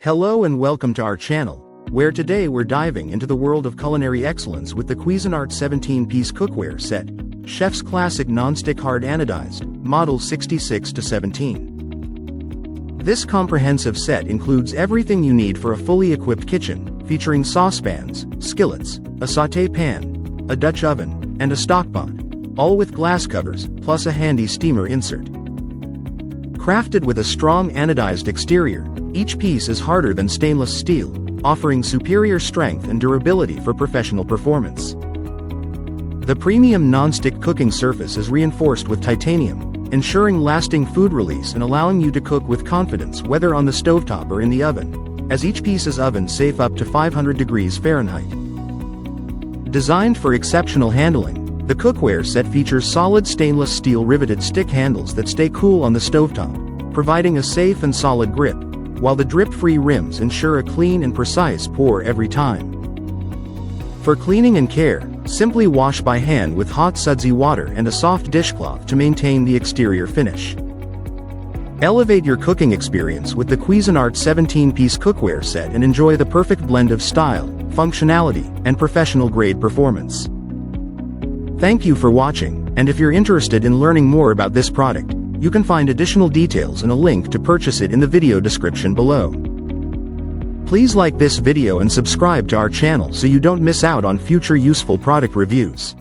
Hello and welcome to our channel, where today we're diving into the world of culinary excellence with the Cuisinart 17-piece cookware set, Chef's Classic Nonstick Hard Anodized, Model 66-17. This comprehensive set includes everything you need for a fully equipped kitchen, featuring saucepans, skillets, a sauté pan, a Dutch oven, and a stockpot, all with glass covers, plus a handy steamer insert. Crafted with a strong anodized exterior, each piece is harder than stainless steel, offering superior strength and durability for professional performance. The premium non-stick cooking surface is reinforced with titanium, ensuring lasting food release and allowing you to cook with confidence whether on the stovetop or in the oven, as each piece is oven safe up to 500 degrees Fahrenheit. Designed for exceptional handling, the cookware set features solid stainless steel riveted stick handles that stay cool on the stovetop, providing a safe and solid grip, while the drip-free rims ensure a clean and precise pour every time. For cleaning and care, simply wash by hand with hot sudsy water and a soft dishcloth to maintain the exterior finish. Elevate your cooking experience with the Cuisinart 17-piece cookware set and enjoy the perfect blend of style, functionality, and professional-grade performance. Thank you for watching, and if you're interested in learning more about this product, you can find additional details and a link to purchase it in the video description below. Please like this video and subscribe to our channel so you don't miss out on future useful product reviews.